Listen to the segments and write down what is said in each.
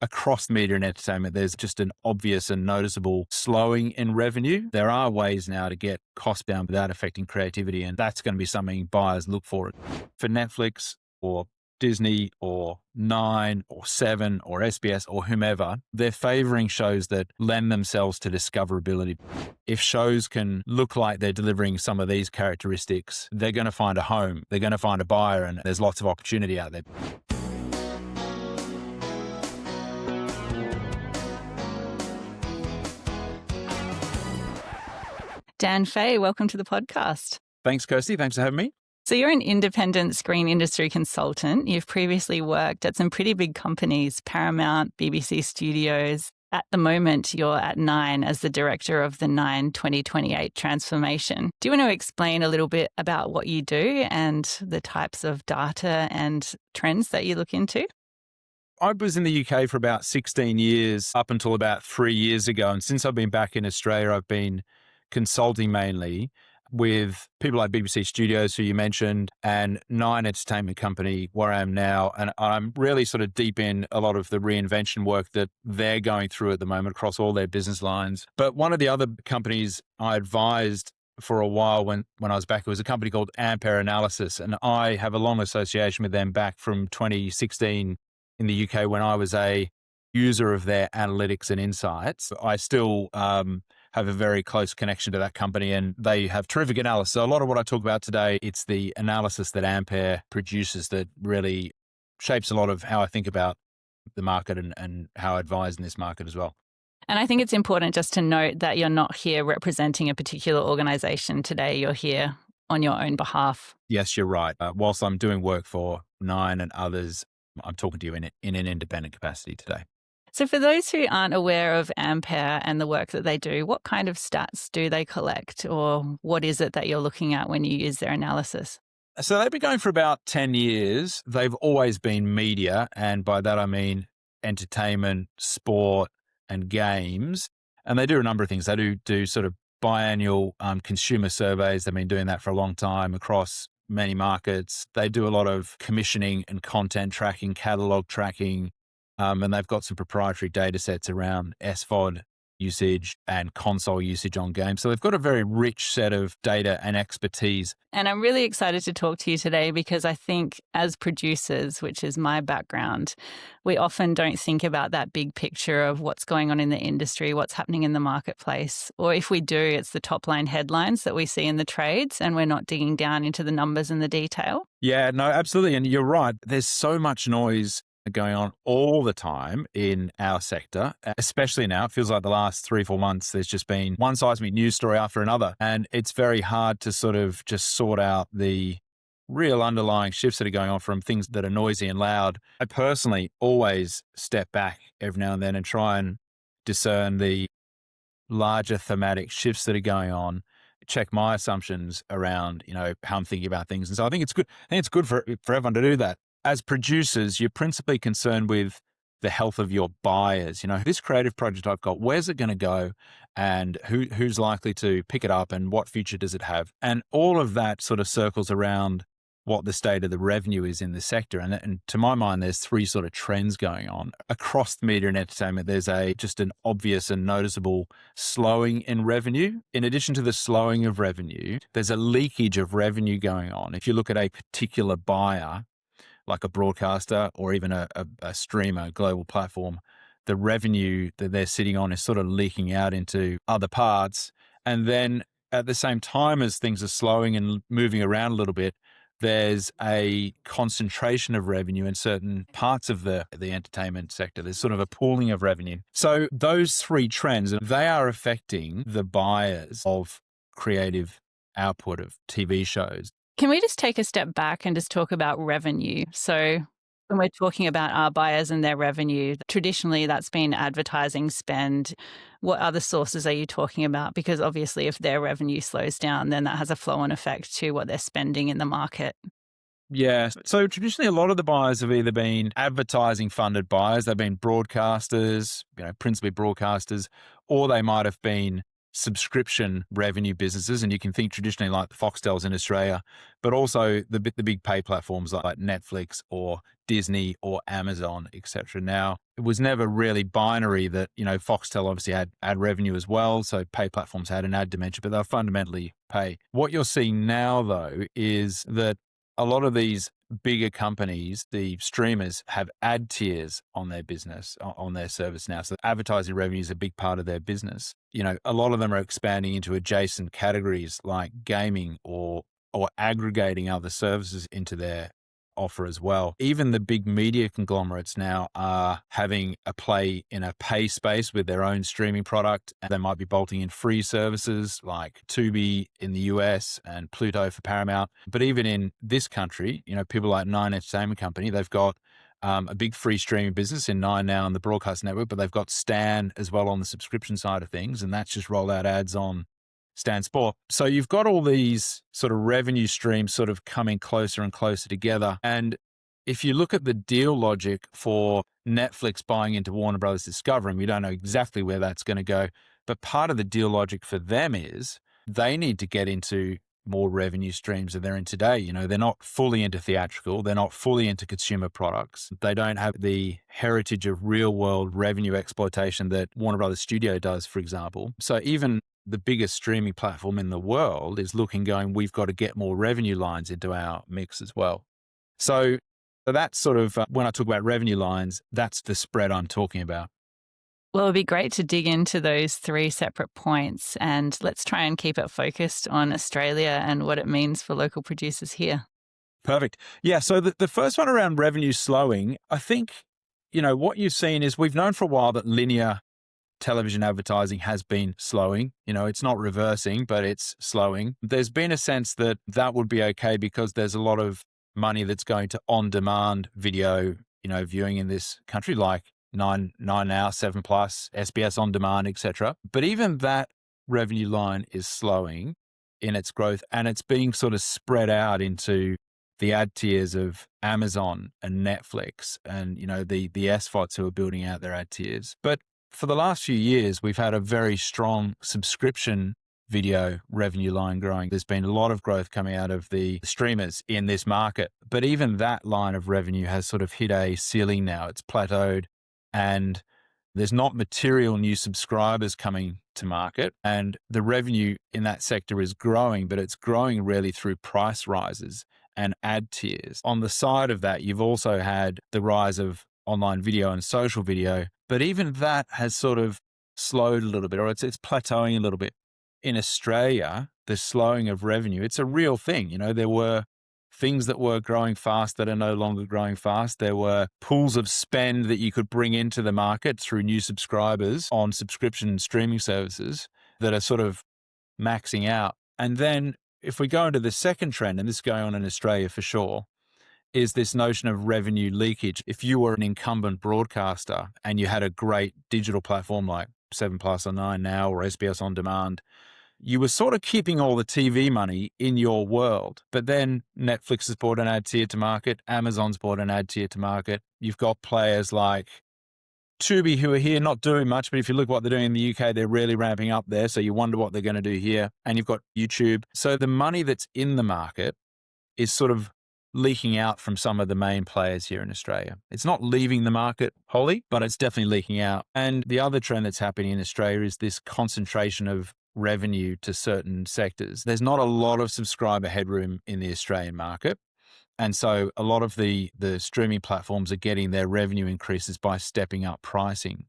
across media and entertainment, there's just an obvious and noticeable slowing in revenue. There are ways now to get costs down without affecting creativity, and that's going to be something buyers look for. For Netflix or Disney or Nine or Seven or SBS or whomever, they're favoring shows that lend themselves to discoverability. If shows can look like they're delivering some of these characteristics, they're going to find a home, they're going to find a buyer, and there's lots of opportunity out there. Dan Fahy, welcome to the podcast. Thanks, Kirsty. Thanks for having me. So you're an independent screen industry consultant. You've previously worked at some pretty big companies, Paramount, BBC Studios. At the moment, you're at Nine as the director of the Nine 2028 transformation. Do you want to explain a little bit about what you do and the types of data and trends that you look into? I was in the UK for about 16 years, up until about 3 years ago. And since I've been back in Australia, I've been consulting mainly with people like BBC Studios, who you mentioned, and Nine Entertainment Company, where I am now. And I'm really sort of deep in a lot of the reinvention work that they're going through at the moment across all their business lines. But one of the other companies I advised for a while when I was back, it was a company called Ampere Analysis. And I have a long association with them back from 2016 in the UK when I was a user of their analytics and insights. I still have a very close connection to that company, and they have terrific analysis. So a lot of what I talk about today, it's the analysis that Ampere produces that really shapes a lot of how I think about the market and how I advise in this market as well. And I think it's important just to note that you're not here representing a particular organization today. You're here on your own behalf. Yes, you're right. Whilst I'm doing work for Nine and others, I'm talking to you in an independent capacity today. So for those who aren't aware of Ampere and the work that they do, what kind of stats do they collect, or what is it that you're looking at when you use their analysis? So they've been going for about 10 years. They've always been media, and by that I mean entertainment, sport, and games. And they do a number of things. They do sort of biannual consumer surveys. They've been doing that for a long time across many markets. They do a lot of commissioning and content tracking, catalog tracking, and they've got some proprietary data sets around SVOD usage and console usage on games. So they've got a very rich set of data and expertise. And I'm really excited to talk to you today because I think as producers, which is my background, we often don't think about that big picture of what's going on in the industry, what's happening in the marketplace. Or if we do, it's the top line headlines that we see in the trades and we're not digging down into the numbers and the detail. Yeah, no, absolutely. And you're right. There's so much noise going on all the time in our sector, especially now. It feels like the last 3-4 months, there's just been one seismic news story after another. And it's very hard to sort of just sort out the real underlying shifts that are going on from things that are noisy and loud. I personally always step back every now and then and try and discern the larger thematic shifts that are going on, check my assumptions around, how I'm thinking about things. And so I think it's good. I think it's good for everyone to do that. As producers, you're principally concerned with the health of your buyers. This creative project I've got, where's it going to go, and who's likely to pick it up, and what future does it have? And all of that sort of circles around what the state of the revenue is in the sector. And to my mind, there's 3 sort of trends going on across the media and entertainment. There's just an obvious and noticeable slowing in revenue. In addition to the slowing of revenue, there's a leakage of revenue going on. If you look at a particular buyer, like a broadcaster or even a streamer, global platform, the revenue that they're sitting on is sort of leaking out into other parts. And then at the same time as things are slowing and moving around a little bit, there's a concentration of revenue in certain parts of the entertainment sector. There's sort of a pooling of revenue. So those 3 trends, they are affecting the buyers of creative output of TV shows. Can we just take a step back and just talk about revenue? So when we're talking about our buyers and their revenue, traditionally that's been advertising spend. What other sources are you talking about? Because obviously if their revenue slows down, then that has a flow-on effect to what they're spending in the market. Yeah. So traditionally, a lot of the buyers have either been advertising funded buyers, they've been broadcasters, principally broadcasters, or they might have been subscription revenue businesses, and you can think traditionally like the Foxtels in Australia, but also the big pay platforms like Netflix or Disney or Amazon, etc. Now, it was never really binary that, Foxtel obviously had ad revenue as well, so pay platforms had an ad dimension, but they're fundamentally pay. What you're seeing now, though, is that a lot of these bigger companies, the streamers, have ad tiers on their business, on their service now. So advertising revenue is a big part of their business. A lot of them are expanding into adjacent categories like gaming or aggregating other services into their offer as well. Even the big media conglomerates now are having a play in a pay space with their own streaming product. And they might be bolting in free services like Tubi in the US and Pluto for Paramount. But even in this country, people like Nine Entertainment Company, they've got a big free streaming business in Nine now on the broadcast network, but they've got Stan as well on the subscription side of things. And that's just rolled out ads on Stan Sport. So you've got all these sort of revenue streams sort of coming closer and closer together. And if you look at the deal logic for Netflix buying into Warner Brothers Discovery, and we don't know exactly where that's going to go, but part of the deal logic for them is they need to get into more revenue streams than they're in today. They're not fully into theatrical. They're not fully into consumer products. They don't have the heritage of real world revenue exploitation that Warner Brothers Studio does, for example. So even the biggest streaming platform in the world is going, we've got to get more revenue lines into our mix as well. So that's sort of, when I talk about revenue lines, that's the spread I'm talking about. Well, it'd be great to dig into those three separate points, and let's try and keep it focused on Australia and what it means for local producers here. Perfect. Yeah. So the first one around revenue slowing, I think, what you've seen is we've known for a while that linear television advertising has been slowing. It's not reversing, but it's slowing. There's been a sense that would be okay because there's a lot of money that's going to on-demand video, viewing in this country, like 9 Now, 7 Plus, SBS On Demand, etc. But even that revenue line is slowing in its growth, and it's being sort of spread out into the ad tiers of Amazon and Netflix and, the SVODs who are building out their ad tiers. But for the last few years, we've had a very strong subscription video revenue line growing. There's been a lot of growth coming out of the streamers in this market. But even that line of revenue has sort of hit a ceiling now. It's plateaued, and there's not material new subscribers coming to market. And the revenue in that sector is growing, but it's growing really through price rises and ad tiers. On the side of that, you've also had the rise of online video and social video, but even that has sort of slowed a little bit, or it's plateauing a little bit. In Australia, the slowing of revenue, it's a real thing. There were things that were growing fast that are no longer growing fast. There were pools of spend that you could bring into the market through new subscribers on subscription streaming services that are sort of maxing out. And then if we go into the second trend, and this is going on in Australia for sure, is this notion of revenue leakage. If you were an incumbent broadcaster and you had a great digital platform like 7 Plus or 9 Now or SBS On Demand, you were sort of keeping all the TV money in your world. But then Netflix has brought an ad tier to market. Amazon's brought an ad tier to market. You've got players like Tubi who are here not doing much, but if you look what they're doing in the UK, they're really ramping up there. So you wonder what they're going to do here. And you've got YouTube. So the money that's in the market is sort of leaking out from some of the main players here in Australia. It's not leaving the market wholly, but it's definitely leaking out. And the other trend that's happening in Australia is this concentration of revenue to certain sectors. There's not a lot of subscriber headroom in the Australian market. And so a lot of the streaming platforms are getting their revenue increases by stepping up pricing.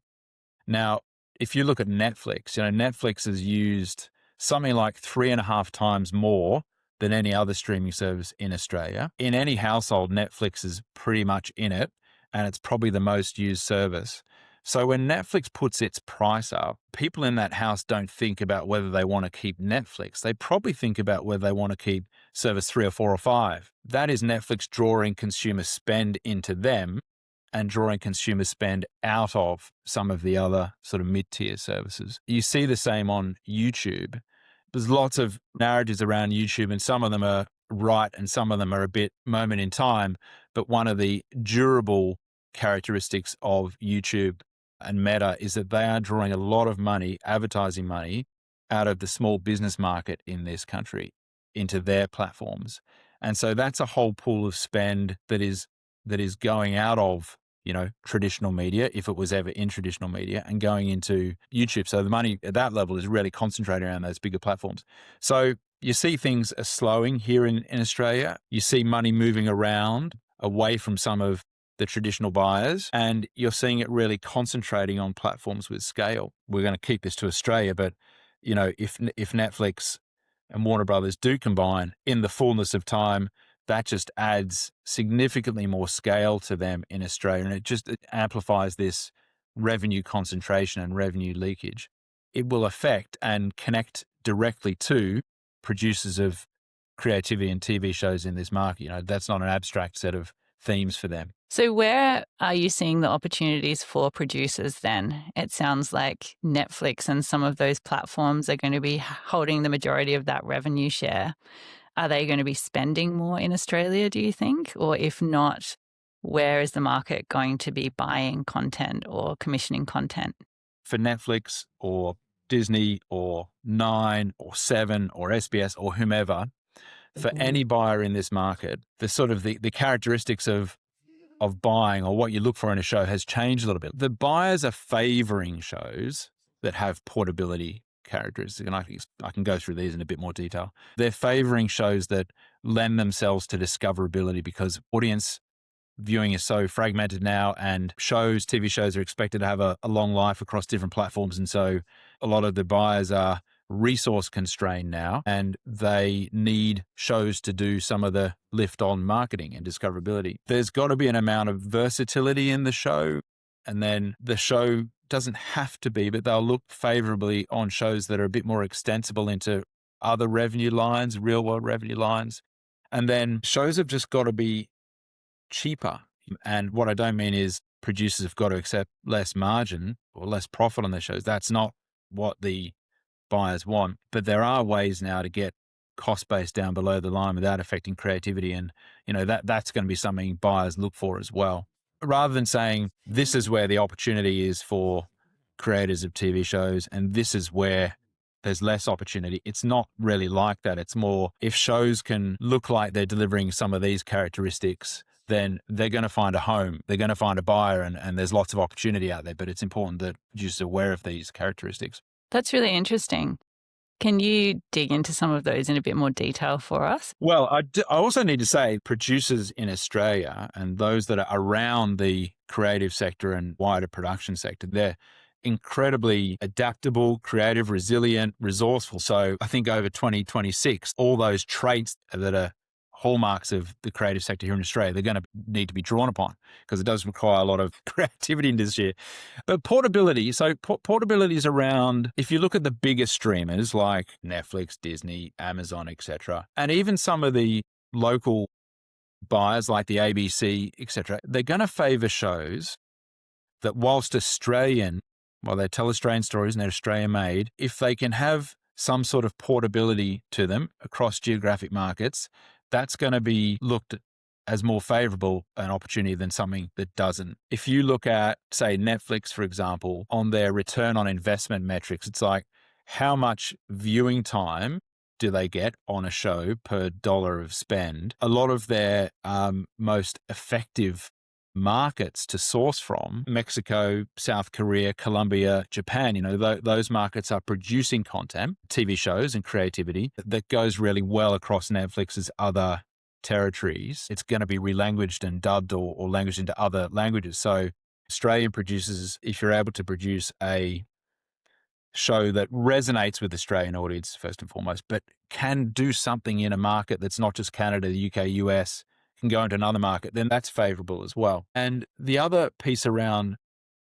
Now, if you look at Netflix, Netflix has used something like 3.5 times more than any other streaming service in Australia. In any household, Netflix is pretty much in it, and it's probably the most used service. So when Netflix puts its price up, people in that house don't think about whether they want to keep Netflix. They probably think about whether they want to keep service 3 or 4 or 5. That is Netflix drawing consumer spend into them and drawing consumer spend out of some of the other sort of mid-tier services. You see the same on YouTube. There's lots of narratives around YouTube, and some of them are right and some of them are a bit moment in time. But one of the durable characteristics of YouTube and Meta is that they are drawing a lot of money, advertising money, out of the small business market in this country into their platforms. And so that's a whole pool of spend that is going out of, traditional media, if it was ever in traditional media, and going into YouTube. So the money at that level is really concentrated around those bigger platforms. So you see things are slowing here in Australia. You see money moving around away from some of the traditional buyers, and you're seeing it really concentrating on platforms with scale. We're going to keep this to Australia, but if Netflix and Warner Brothers do combine in the fullness of time, that just adds significantly more scale to them in Australia, and it amplifies this revenue concentration and revenue leakage. It will affect and connect directly to producers of creativity and TV shows in this market. That's not an abstract set of themes for them. So where are you seeing the opportunities for producers then? It sounds like Netflix and some of those platforms are going to be holding the majority of that revenue share. Are they going to be spending more in Australia, do you think? Or if not, where is the market going to be buying content or commissioning content? For Netflix or Disney or Nine or Seven or SBS or whomever, for any buyer in this market, the sort of the characteristics of buying or what you look for in a show has changed a little bit. The buyers are favoring shows that have portability characteristics, and I can go through these in a bit more detail. They're favoring shows that lend themselves to discoverability because audience viewing is so fragmented now, and TV shows are expected to have a long life across different platforms. And so a lot of the buyers are resource constrained now, and they need shows to do some of the lift on marketing and discoverability. There's got to be an amount of versatility in the show, and then the show doesn't have to be, but they'll look favorably on shows that are a bit more extensible into other revenue lines, real world revenue lines. And then shows have just got to be cheaper. And what I don't mean is producers have got to accept less margin or less profit on their shows. That's not what the buyers want. But there are ways now to get cost base down below the line without affecting creativity. And, that's going to be something buyers look for as well. Rather than saying this is where the opportunity is for creators of TV shows and this is where there's less opportunity, it's not really like that. It's more, if shows can look like they're delivering some of these characteristics, then they're going to find a home, they're going to find a buyer, and there's lots of opportunity out there. But it's important that producers are aware of these characteristics. That's really interesting. Can you dig into some of those in a bit more detail for us? Well, I also need to say producers in Australia and those that are around the creative sector and wider production sector, they're incredibly adaptable, creative, resilient, resourceful. So I think over 2026, all those traits that are hallmarks of the creative sector here in Australia, they're going to need to be drawn upon because it does require a lot of creativity in this year. But portability, portability is around, if you look at the bigger streamers like Netflix, Disney, Amazon, etc., and even some of the local buyers like the ABC, etc., they're going to favour shows that while they tell Australian stories and they're Australian made, if they can have some sort of portability to them across geographic markets, that's going to be looked at as more favorable an opportunity than something that doesn't. If you look at, say, Netflix, for example, on their return on investment metrics, it's like how much viewing time do they get on a show per dollar of spend? A lot of their most effective markets to source from, Mexico, South Korea, Colombia, Japan, those markets are producing content, TV shows and creativity that goes really well across Netflix's other territories. It's going to be relanguaged and dubbed or languaged into other languages. So Australian producers, if you're able to produce a show that resonates with the Australian audience, first and foremost, but can do something in a market that's not just Canada, the UK, US, can go into another market, then that's favorable as well. And the other piece around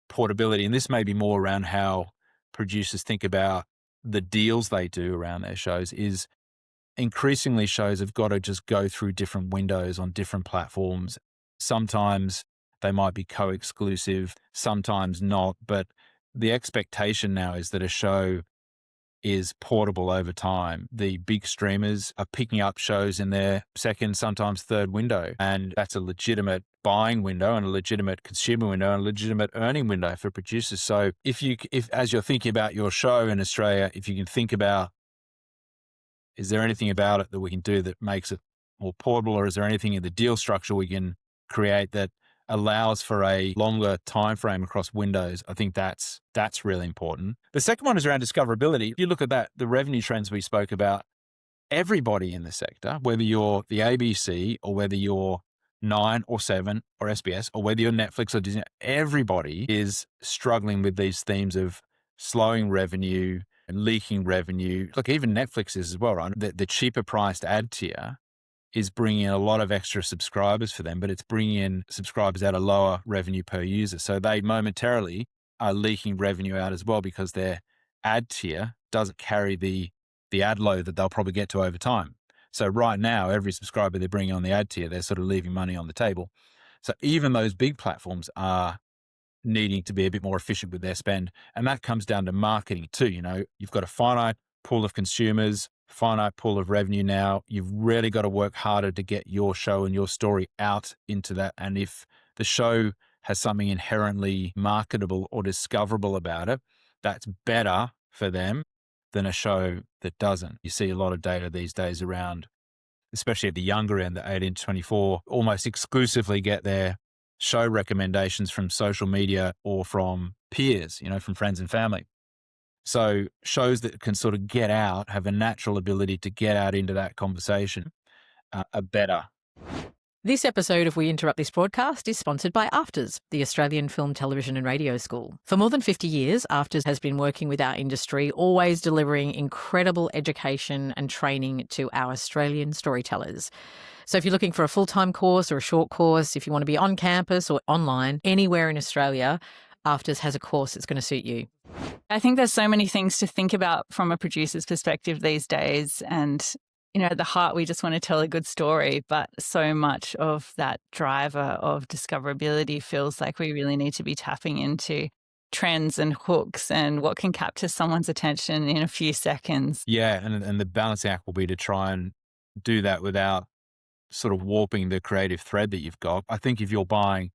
portability, and this may be more around how producers think about the deals they do around their shows, is increasingly shows have got to just go through different windows on different platforms. Sometimes they might be co-exclusive, sometimes not, but the expectation now is that a show is portable over time. The big streamers are picking up shows in their second, sometimes third window. And that's a legitimate buying window and a legitimate consumer window and a legitimate earning window for producers. So if as you're thinking about your show in Australia, if you can think about, is there anything about it that we can do that makes it more portable, or is there anything in the deal structure we can create that allows for a longer time frame across windows? I think that's really important. The second one is around discoverability. If you look at that, the revenue trends we spoke about, everybody in the sector, whether you're the ABC or whether you're 9 or 7 or SBS or whether you're Netflix or Disney, everybody is struggling with these themes of slowing revenue and leaking revenue. Look, even Netflix is as well, right? The cheaper priced ad tier is bringing in a lot of extra subscribers for them, but it's bringing in subscribers at a lower revenue per user. So they momentarily are leaking revenue out as well because their ad tier doesn't carry the ad load that they'll probably get to over time. So right now, every subscriber they're bringing on the ad tier, they're sort of leaving money on the table. So even those big platforms are needing to be a bit more efficient with their spend. And that comes down to marketing too. You've got a finite pool of consumers, finite pool of revenue now. You've really got to work harder to get your show and your story out into that. And if the show has something inherently marketable or discoverable about it, that's better for them than a show that doesn't. You see a lot of data these days around, especially at the younger end, the 18 to 24, almost exclusively get their show recommendations from social media or from peers, from friends and family. So shows that can sort of get out, have a natural ability to get out into that conversation, are better. This episode of We Interrupt This Broadcast is sponsored by AFTRS, the Australian Film, Television and Radio School. For more than 50 years, AFTRS has been working with our industry, always delivering incredible education and training to our Australian storytellers. So if you're looking for a full-time course or a short course, if you want to be on campus or online, anywhere in Australia, AFTRS has a course that's going to suit you. I think there's so many things to think about from a producer's perspective these days. And at the heart, we just want to tell a good story, but so much of that driver of discoverability feels like we really need to be tapping into trends and hooks and what can capture someone's attention in a few seconds. Yeah, and the balancing act will be to try and do that without sort of warping the creative thread that you've got. I think if you're buying,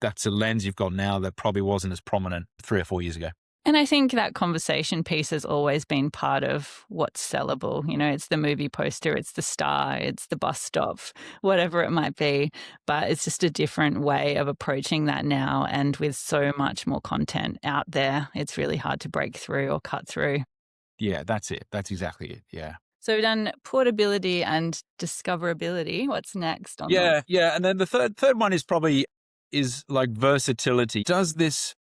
that's a lens you've got now that probably wasn't as prominent 3 or 4 years ago. And I think that conversation piece has always been part of what's sellable. It's the movie poster, it's the star, it's the bus stop, whatever it might be. But it's just a different way of approaching that now. And with so much more content out there, it's really hard to break through or cut through. Yeah, that's it. That's exactly it. Yeah. So we've done portability and discoverability. What's next on that? Yeah. And then the third one is like versatility. Does this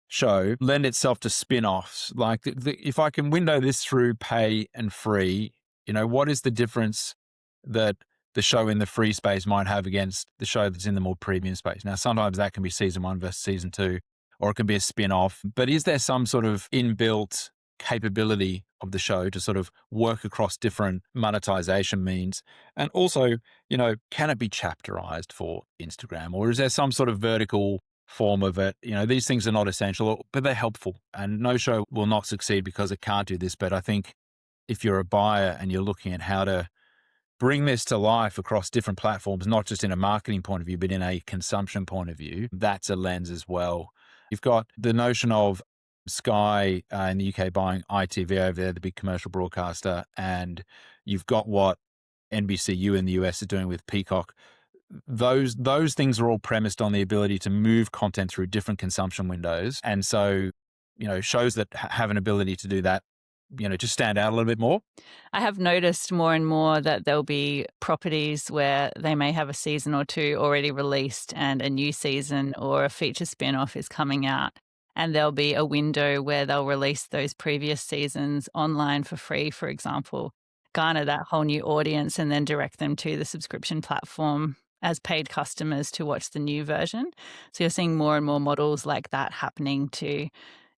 show lend itself to spin-offs? Like if I can window this through pay and free, what is the difference that the show in the free space might have against the show that's in the more premium space? Now, sometimes that can be season 1 versus season 2, or it can be a spin-off, but is there some sort of inbuilt capability of the show to sort of work across different monetization means? And also, can it be chapterized for Instagram, or is there some sort of vertical form of it? These things are not essential, but they're helpful, and no show will not succeed because it can't do this. But I think if you're a buyer and you're looking at how to bring this to life across different platforms, not just in a marketing point of view, but in a consumption point of view, that's a lens as well. You've got the notion of Sky in the UK buying ITV over there, the big commercial broadcaster, and you've got what NBCU in the US is doing with Peacock. Those things are all premised on the ability to move content through different consumption windows. And so, shows that have an ability to do that, just stand out a little bit more. I have noticed more and more that there'll be properties where they may have a season or 2 already released and a new season or a feature spin-off is coming out. And there'll be a window where they'll release those previous seasons online for free, for example, garner that whole new audience and then direct them to the subscription platform as paid customers to watch the new version. So you're seeing more and more models like that happening to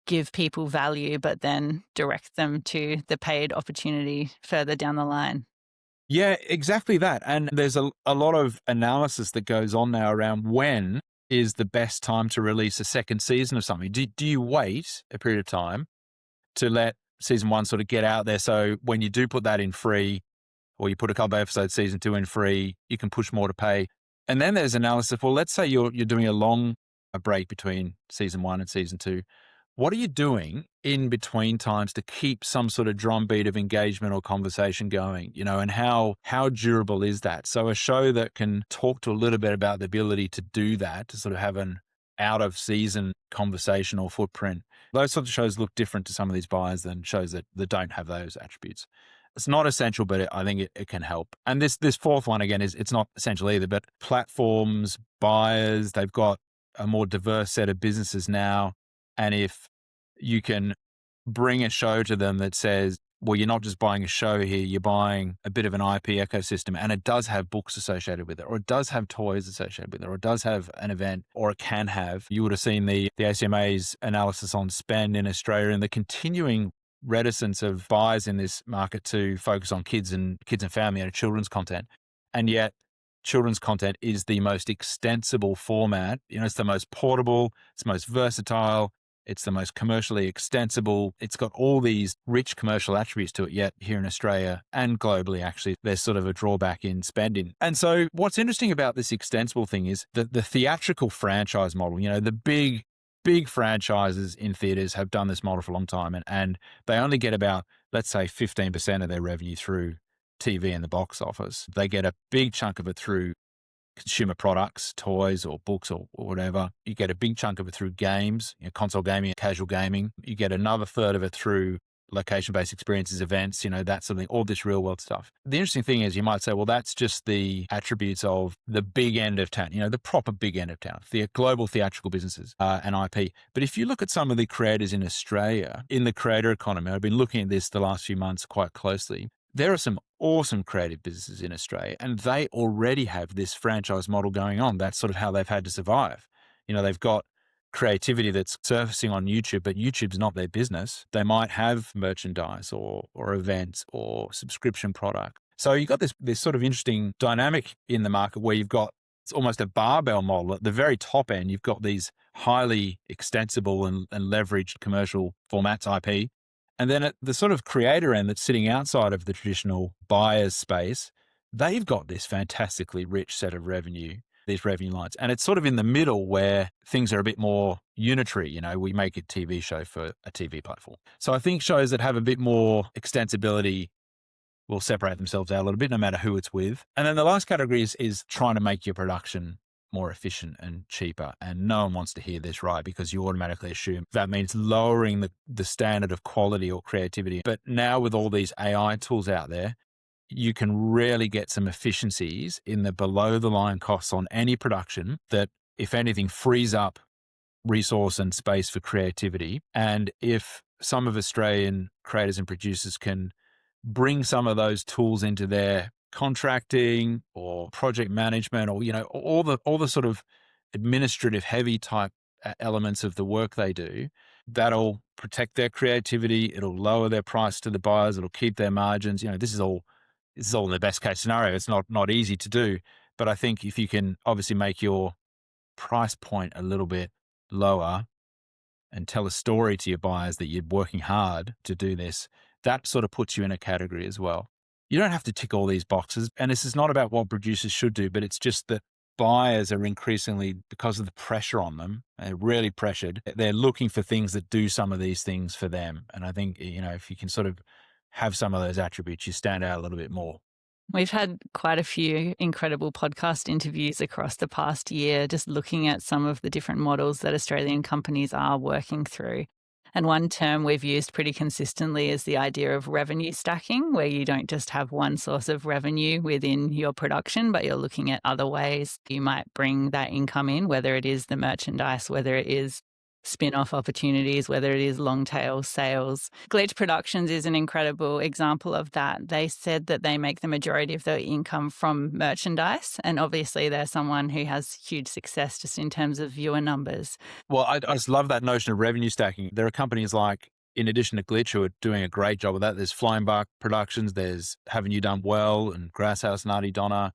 give people value, but then direct them to the paid opportunity further down the line. Yeah, exactly that. And there's a lot of analysis that goes on now around when is the best time to release a second season of something. Do you wait a period of time to let season 1 sort of get out there. So when you do put that in free, or you put a couple of episodes season 2 in free, you can push more to pay. And then there's analysis. Well, let's say you're doing a break between season 1 and season 2. What are you doing in between times to keep some sort of drumbeat of engagement or conversation going, and how durable is that? So a show that can talk to a little bit about the ability to do that, to sort of have an out of season conversational footprint. Those sorts of shows look different to some of these buyers than shows that don't have those attributes. It's not essential, but I think it can help. And this fourth one, again, it's not essential either, but platforms, buyers, they've got a more diverse set of businesses now. And if you can bring a show to them that says, well, you're not just buying a show here, you're buying a bit of an IP ecosystem, and it does have books associated with it, or it does have toys associated with it, or it does have an event, or it can have. You would have seen the ACMA's analysis on spend in Australia and the continuing reticence of buyers in this market to focus on kids and family and children's content. And yet children's content is the most extensible format. It's the most portable, it's the most versatile, it's the most commercially extensible. It's got all these rich commercial attributes to it, yet here in Australia and globally, actually, there's sort of a drawback in spending. And so what's interesting about this extensible thing is that the theatrical franchise model, the big franchises in theaters have done this model for a long time, and they only get about, let's say, 15% of their revenue through TV and the box office. They get a big chunk of it through consumer products, toys or books or whatever. You get a big chunk of it through games, console gaming, casual gaming. You get another third of it through location-based experiences, events, that sort of thing, all this real world stuff. The interesting thing is you might say, well, that's just the attributes of the big end of town, the proper big end of town, the global theatrical businesses and IP. But if you look at some of the creators in Australia, in the creator economy, I've been looking at this the last few months quite closely. There are some awesome creative businesses in Australia, and they already have this franchise model going on. That's sort of how they've had to survive. They've got creativity that's surfacing on YouTube, but YouTube's not their business. They might have merchandise or events or subscription product. So you've got this sort of interesting dynamic in the market where you've got, it's almost a barbell model. At the very top end, you've got these highly extensible and leveraged commercial formats, IP. And then at the sort of creator end that's sitting outside of the traditional buyer's space, they've got this fantastically rich set of revenue, these revenue lines. And it's sort of in the middle where things are a bit more unitary. We make a TV show for a TV platform. So I think shows that have a bit more extensibility will separate themselves out a little bit, no matter who it's with. And then the last category is trying to make your production more efficient and cheaper. And no one wants to hear this, right? Because you automatically assume that means lowering the standard of quality or creativity. But now with all these AI tools out there, you can really get some efficiencies in the below the line costs on any production that, if anything, frees up resource and space for creativity. And if some of Australian creators and producers can bring some of those tools into their contracting or project management, or all the sort of administrative heavy type elements of the work they do, that'll protect their creativity. It'll lower their price to the buyers. It'll keep their margins. This is all in the best case scenario. It's not easy to do, but I think if you can obviously make your price point a little bit lower and tell a story to your buyers that you're working hard to do this, that sort of puts you in a category as well. You don't have to tick all these boxes. And this is not about what producers should do, but it's just that buyers are increasingly, because of the pressure on them, they're really pressured. They're looking for things that do some of these things for them. And I think, if you can sort of have some of those attributes, you stand out a little bit more. We've had quite a few incredible podcast interviews across the past year, just looking at some of the different models that Australian companies are working through. And one term we've used pretty consistently is the idea of revenue stacking, where you don't just have one source of revenue within your production, but you're looking at other ways you might bring that income in, whether it is the merchandise, whether it is spin-off opportunities, whether it is long-tail sales. Glitch Productions is an incredible example of that. They said that they make the majority of their income from merchandise, and obviously they're someone who has huge success just in terms of viewer numbers. Well, I just love that notion of revenue stacking. There are companies like, in addition to Glitch, who are doing a great job of that. There's Flying Bark Productions, there's Haven't You Done Well and Grasshouse and Artie Donna.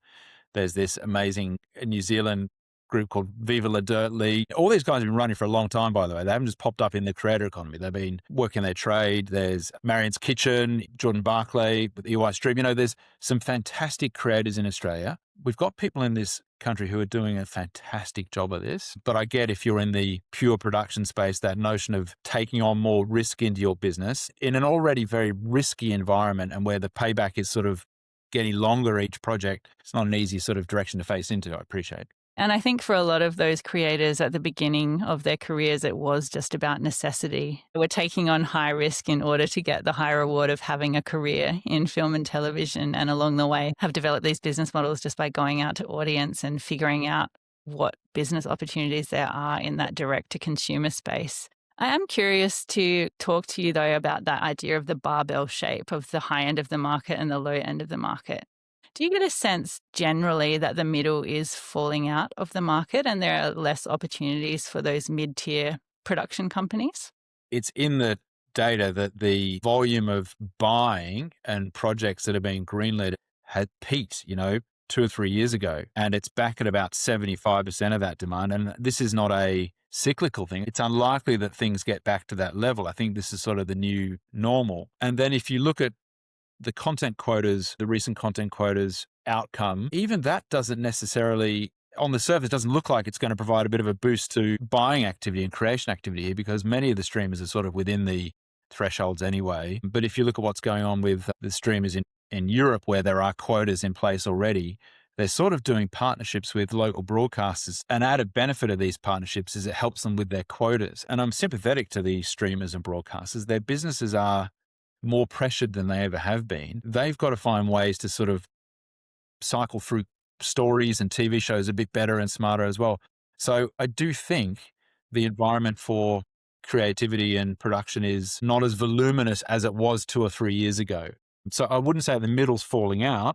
There's this amazing New Zealand group called Viva La Dirt League. All these guys have been running for a long time, by the way. They haven't just popped up in the creator economy. They've been working their trade. There's Marion's Kitchen, Jordan Barclay with EY Stream. There's some fantastic creators in Australia. We've got people in this country who are doing a fantastic job of this. But I get, if you're in the pure production space, that notion of taking on more risk into your business in an already very risky environment, and where the payback is sort of getting longer each project, it's not an easy sort of direction to face into, I appreciate. And I think for a lot of those creators at the beginning of their careers, it was just about necessity. We're taking on high risk in order to get the high reward of having a career in film and television, and along the way have developed these business models just by going out to audience and figuring out what business opportunities there are in that direct to consumer space. I am curious to talk to you, though, about that idea of the barbell shape of the high end of the market and the low end of the market. Do you get a sense generally that the middle is falling out of the market and there are less opportunities for those mid-tier production companies? It's in the data that the volume of buying and projects that are being greenlit had peaked, 2 or 3 years ago, and it's back at about 75% of that demand. And this is not a cyclical thing. It's unlikely that things get back to that level. I think this is sort of the new normal. And then if you look at the content quotas, the recent content quotas outcome, even that doesn't necessarily, on the surface, doesn't look like it's going to provide a bit of a boost to buying activity and creation activity here, because many of the streamers are sort of within the thresholds anyway. But if you look at what's going on with the streamers in Europe, where there are quotas in place already, they're sort of doing partnerships with local broadcasters. An added benefit of these partnerships is it helps them with their quotas. And I'm sympathetic to these streamers and broadcasters. Their businesses are more pressured than they ever have been. They've got to find ways to sort of cycle through stories and TV shows a bit better and smarter as well. So I do think the environment for creativity and production is not as voluminous as it was 2 or 3 years ago. So I wouldn't say the middle's falling out,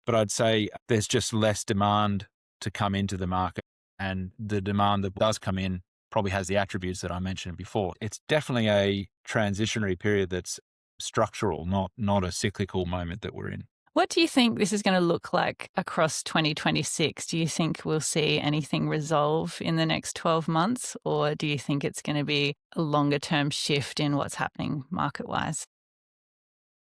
but I'd say there's just less demand to come into the market. And the demand that does come in probably has the attributes that I mentioned before. It's definitely a transitionary period that's structural, not a cyclical moment that we're in. What do you think this is going to look like across 2026? Do you think we'll see anything resolve in the next 12 months, or do you think it's going to be a longer term shift in what's happening market-wise?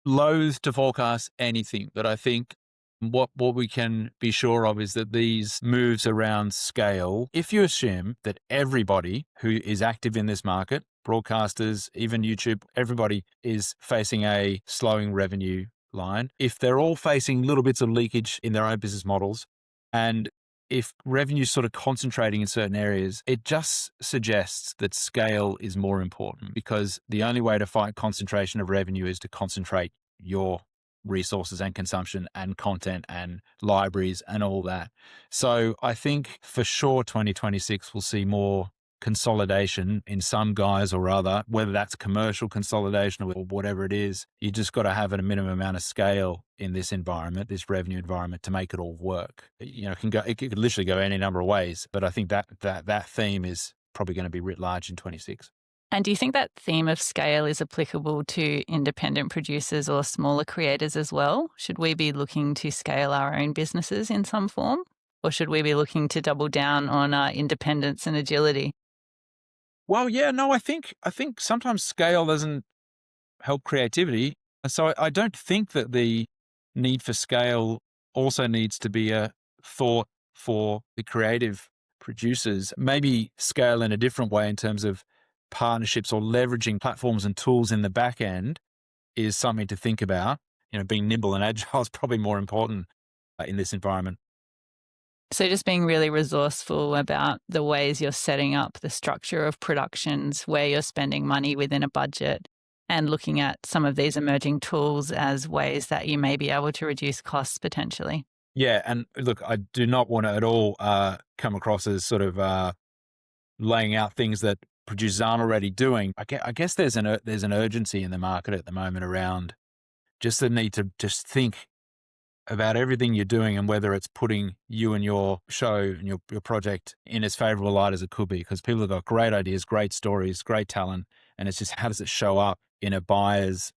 Loath to forecast anything, but I think what we can be sure of is that these moves around scale, if you assume that everybody who is active in this market, broadcasters, even YouTube, everybody is facing a slowing revenue line. If they're all facing little bits of leakage in their own business models, and if revenue's sort of concentrating in certain areas, it just suggests that scale is more important, because the only way to fight concentration of revenue is to concentrate your resources and consumption and content and libraries and all that. So I think for sure 2026 will see more consolidation in some guise or other, whether that's commercial consolidation or whatever it is. You just got to have a minimum amount of scale in this environment, this revenue environment, to make it all work. It could literally go any number of ways, but I think that theme is probably going to be writ large in 26. And do you think that theme of scale is applicable to independent producers or smaller creators as well? Should we be looking to scale our own businesses in some form? Or should we be looking to double down on our independence and agility? Well, yeah, no, I think sometimes scale doesn't help creativity. So I don't think that the need for scale also needs to be a thought for the creative producers. Maybe scale in a different way in terms of partnerships or leveraging platforms and tools in the back end is something to think about. Being nimble and agile is probably more important in this environment. So just being really resourceful about the ways you're setting up the structure of productions, where you're spending money within a budget, and looking at some of these emerging tools as ways that you may be able to reduce costs potentially. Yeah. And look, I do not want to at all come across as sort of laying out things that producers aren't already doing. I guess there's an urgency in the market at the moment around just the need to just think about everything you're doing and whether it's putting you and your show and your project in as favorable light as it could be, because people have got great ideas, great stories, great talent, and it's just how does it show up in a buyer's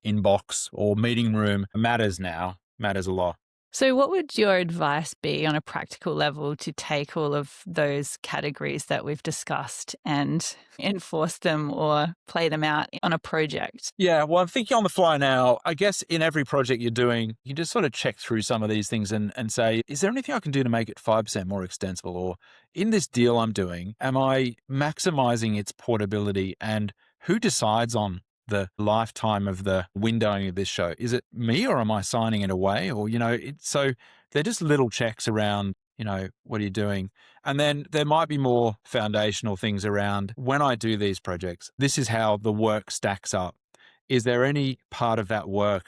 inbox or meeting room matters a lot. So, what would your advice be on a practical level to take all of those categories that we've discussed and enforce them or play them out on a project? Yeah, well, I'm thinking on the fly now. I guess in every project you're doing, you just sort of check through some of these things and say, is there anything I can do to make it 5% more extensible? Or in this deal I'm doing, am I maximizing its portability? And who decides on the lifetime of the windowing of this show? Is it me, or am I signing it away? Or, so they're just little checks around, what are you doing? And then there might be more foundational things around when I do these projects. This is how the work stacks up. Is there any part of that work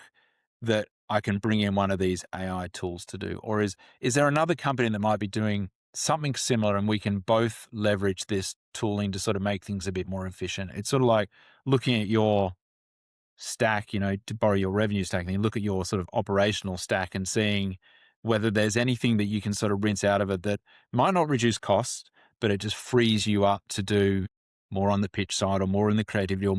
that I can bring in one of these AI tools to do? Or is there another company that might be doing something similar and we can both leverage this tooling to sort of make things a bit more efficient? It's sort of like looking at your stack, to borrow your revenue stack, and you look at your sort of operational stack and seeing whether there's anything that you can sort of rinse out of it that might not reduce costs, but it just frees you up to do more on the pitch side or more in the creativity, or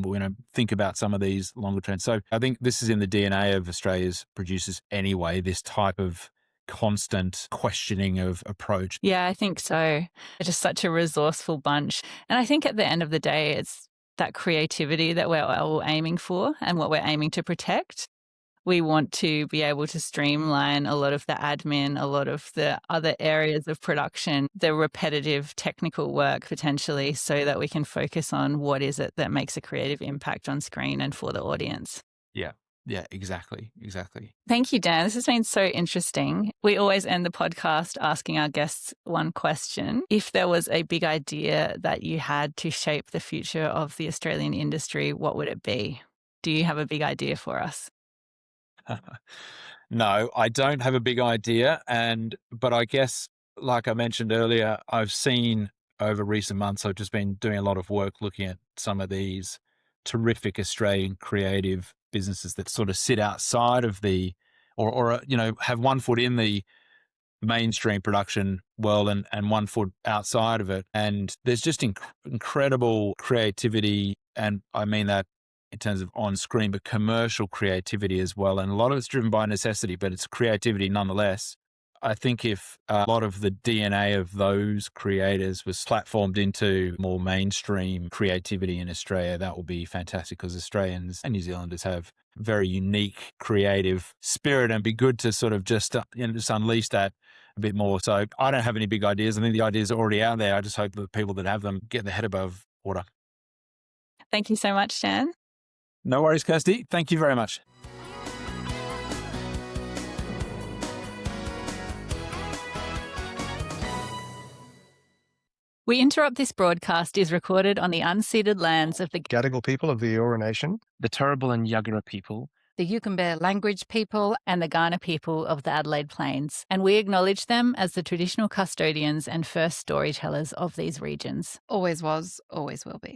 think about some of these longer trends. So I think this is in the DNA of Australia's producers anyway, this type of constant questioning of approach. Yeah, I think so. They're just such a resourceful bunch. And I think at the end of the day, it's that creativity that we're all aiming for and what we're aiming to protect. We want to be able to streamline a lot of the admin, a lot of the other areas of production, the repetitive technical work potentially, so that we can focus on what is it that makes a creative impact on screen and for the audience. Yeah, exactly. Thank you, Dan. This has been so interesting. We always end the podcast asking our guests one question. If there was a big idea that you had to shape the future of the Australian industry, what would it be? Do you have a big idea for us? No, I don't have a big idea. But I guess, like I mentioned earlier, I've seen over recent months, I've just been doing a lot of work looking at some of these terrific Australian creative businesses that sort of sit outside of or have one foot in the mainstream production world and one foot outside of it. And there's just incredible creativity. And I mean that in terms of on screen, but commercial creativity as well. And a lot of it's driven by necessity, but it's creativity nonetheless. I think if a lot of the DNA of those creators was platformed into more mainstream creativity in Australia, that will be fantastic, because Australians and New Zealanders have very unique creative spirit, and be good to sort of just unleash that a bit more. So I don't have any big ideas. I think the ideas are already out there. I just hope that the people that have them get their head above water. Thank you so much, Dan. No worries, Kirsty. Thank you very much. We Interrupt This broadcast is recorded on the unceded lands of the Gadigal people of the Eora Nation, the Turrbal and Yagara people, the Yugambeh language people, and the Kaurna people of the Adelaide Plains, and we acknowledge them as the traditional custodians and first storytellers of these regions. Always was, always will be.